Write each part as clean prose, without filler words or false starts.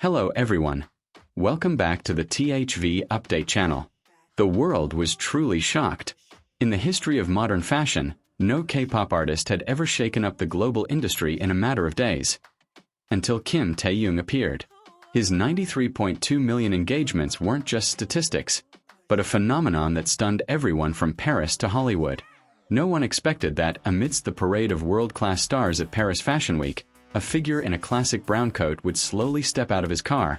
Hello everyone. Welcome back to the THV Update channel. The world was truly shocked. In the history of modern fashion, no K-pop artist had ever shaken up the global industry in a matter of days. Until Kim Taehyung appeared. His 93.2 million engagements weren't just statistics, but a phenomenon that stunned everyone from Paris to Hollywood. No one expected that, amidst the parade of world-class stars at Paris Fashion Week, a figure in a classic brown coat would slowly step out of his car.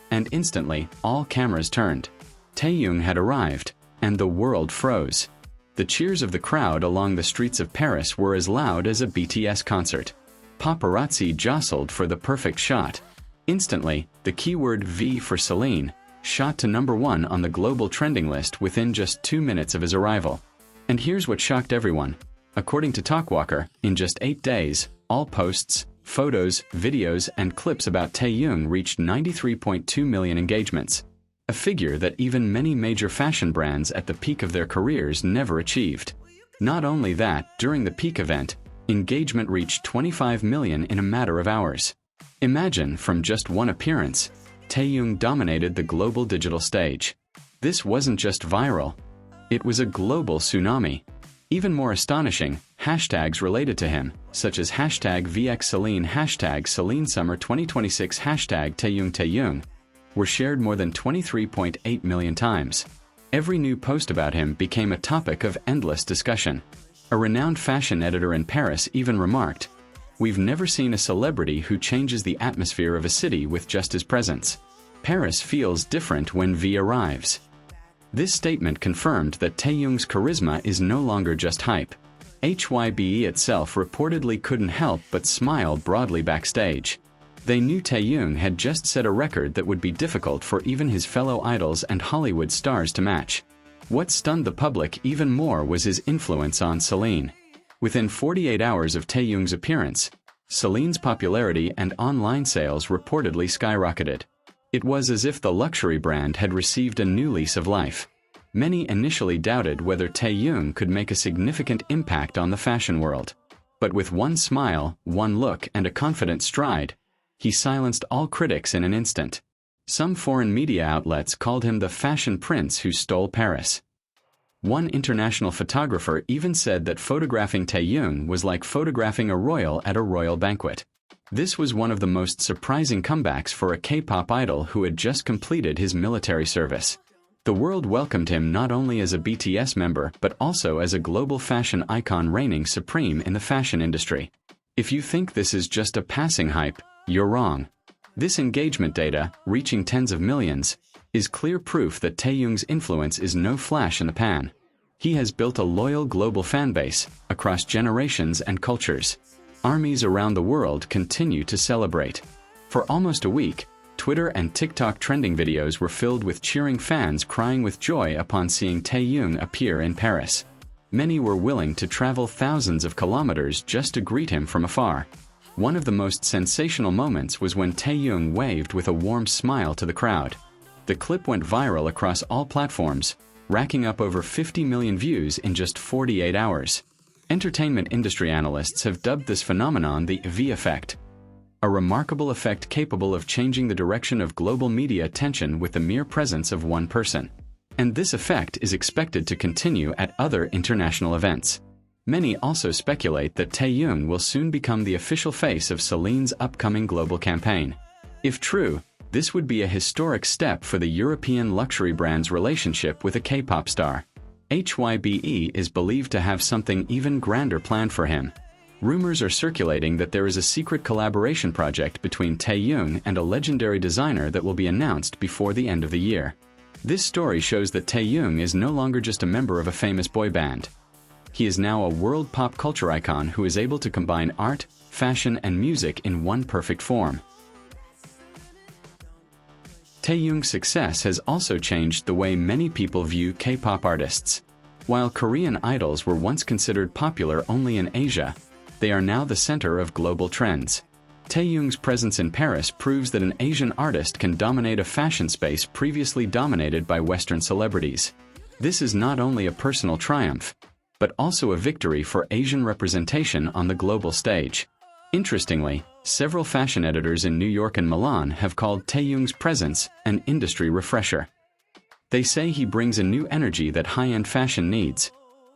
And instantly, all cameras turned. Taehyung had arrived, and the world froze. The cheers of the crowd along the streets of Paris were as loud as a BTS concert. Paparazzi jostled for the perfect shot. Instantly, the keyword V for Celine shot to #1 on the global trending list within just 2 minutes of his arrival. And here's what shocked everyone. According to Talkwalker, in just 8 days, all posts, photos, videos, and clips about Taehyung reached 93.2 million engagements, a figure that even many major fashion brands at the peak of their careers never achieved. Not only that, during the peak event, engagement reached 25 million in a matter of hours. Imagine, from just one appearance, Taehyung dominated the global digital stage. This wasn't just viral. It was a global tsunami. Even more astonishing, hashtags related to him, such as #VXCeline, #CelineSummer 2026, #TaehyungTaehyung, were shared more than 23.8 million times. Every new post about him became a topic of endless discussion. A renowned fashion editor in Paris even remarked, "We've never seen a celebrity who changes the atmosphere of a city with just his presence. Paris feels different when V arrives." This statement confirmed that Taehyung's charisma is no longer just hype. HYBE itself reportedly couldn't help but smile broadly backstage. They knew Taehyung had just set a record that would be difficult for even his fellow idols and Hollywood stars to match. What stunned the public even more was his influence on Celine. Within 48 hours of Taehyung's appearance, Celine's popularity and online sales reportedly skyrocketed. It was as if the luxury brand had received a new lease of life. Many initially doubted whether Taehyung could make a significant impact on the fashion world. But with one smile, one look, and a confident stride, he silenced all critics in an instant. Some foreign media outlets called him the fashion prince who stole Paris. One international photographer even said that photographing Taehyung was like photographing a royal at a royal banquet. This was one of the most surprising comebacks for a K-pop idol who had just completed his military service. The world welcomed him not only as a BTS member but also as a global fashion icon reigning supreme in the fashion industry. If you think this is just a passing hype, you're wrong. This engagement data, reaching tens of millions, is clear proof that Taehyung's influence is no flash in the pan. He has built a loyal global fanbase across generations and cultures. Armies around the world continue to celebrate. For almost a week, Twitter and TikTok trending videos were filled with cheering fans crying with joy upon seeing Taehyung appear in Paris. Many were willing to travel thousands of kilometers just to greet him from afar. One of the most sensational moments was when Taehyung waved with a warm smile to the crowd. The clip went viral across all platforms, racking up over 50 million views in just 48 hours. Entertainment industry analysts have dubbed this phenomenon the V effect, a remarkable effect capable of changing the direction of global media attention with the mere presence of one person. And this effect is expected to continue at other international events. Many also speculate that Taehyung will soon become the official face of Celine's upcoming global campaign. If true, this would be a historic step for the European luxury brand's relationship with a K-pop star. HYBE is believed to have something even grander planned for him. Rumors are circulating that there is a secret collaboration project between Taehyung and a legendary designer that will be announced before the end of the year. This story shows that Taehyung is no longer just a member of a famous boy band. He is now a world pop culture icon who is able to combine art, fashion, and music in one perfect form. Taehyung's success has also changed the way many people view K-pop artists. While Korean idols were once considered popular only in Asia, they are now the center of global trends. Taehyung's presence in Paris proves that an Asian artist can dominate a fashion space previously dominated by Western celebrities. This is not only a personal triumph, but also a victory for Asian representation on the global stage. Interestingly, several fashion editors in New York and Milan have called Taehyung's presence an industry refresher. They say he brings a new energy that high-end fashion needs,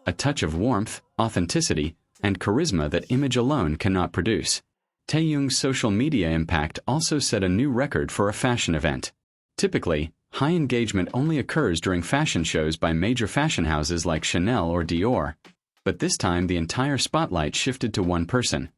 a touch of warmth, authenticity, and charisma that image alone cannot produce. Taehyung's social media impact also set a new record for a fashion event. Typically, high engagement only occurs during fashion shows by major fashion houses like Chanel or Dior. But this time the entire spotlight shifted to one person,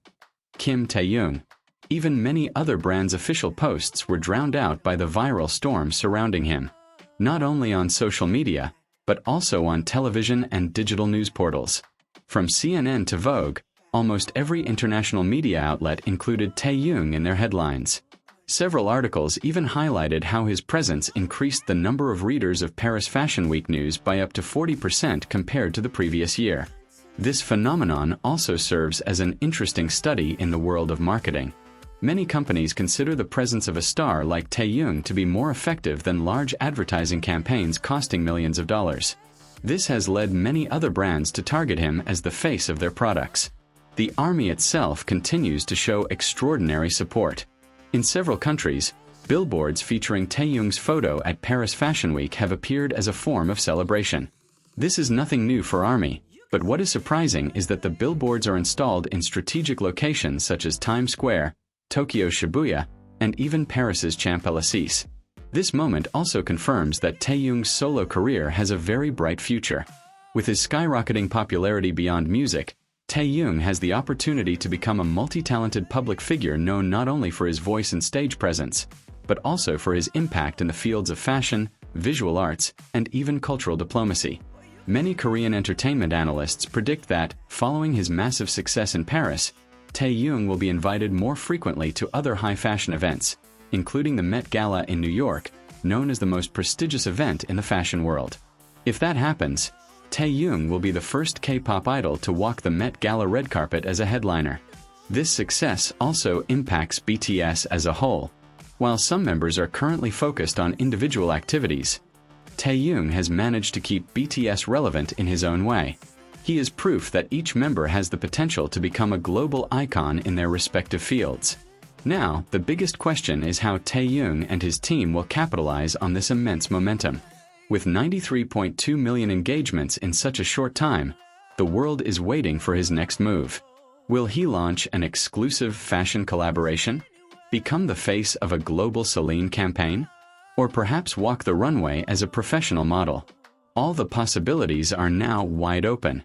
Kim Taehyung. Even many other brands' official posts were drowned out by the viral storm surrounding him. Not only on social media, but also on television and digital news portals. From CNN to Vogue, almost every international media outlet included Taehyung in their headlines. Several articles even highlighted how his presence increased the number of readers of Paris Fashion Week news by up to 40% compared to the previous year. This phenomenon also serves as an interesting study in the world of marketing. Many companies consider the presence of a star like Taehyung to be more effective than large advertising campaigns costing millions of dollars. This has led many other brands to target him as the face of their products. The army itself continues to show extraordinary support. In several countries, billboards featuring Taehyung's photo at Paris Fashion Week have appeared as a form of celebration. This is nothing new for ARMY, but what is surprising is that the billboards are installed in strategic locations such as Times Square, Tokyo's Shibuya, and even Paris's Champs-Élysées. This moment also confirms that Taehyung's solo career has a very bright future. With his skyrocketing popularity beyond music, Taehyung has the opportunity to become a multi-talented public figure known not only for his voice and stage presence, but also for his impact in the fields of fashion, visual arts, and even cultural diplomacy. Many Korean entertainment analysts predict that, following his massive success in Paris, Taehyung will be invited more frequently to other high fashion events, including the Met Gala in New York, known as the most prestigious event in the fashion world. If that happens, Taehyung will be the first K-pop idol to walk the Met Gala red carpet as a headliner. This success also impacts BTS as a whole. While some members are currently focused on individual activities, Taehyung has managed to keep BTS relevant in his own way. He is proof that each member has the potential to become a global icon in their respective fields. Now, the biggest question is how Taehyung and his team will capitalize on this immense momentum. With 93.2 million engagements in such a short time, the world is waiting for his next move. Will he launch an exclusive fashion collaboration? Become the face of a global Celine campaign? Or perhaps walk the runway as a professional model? All the possibilities are now wide open.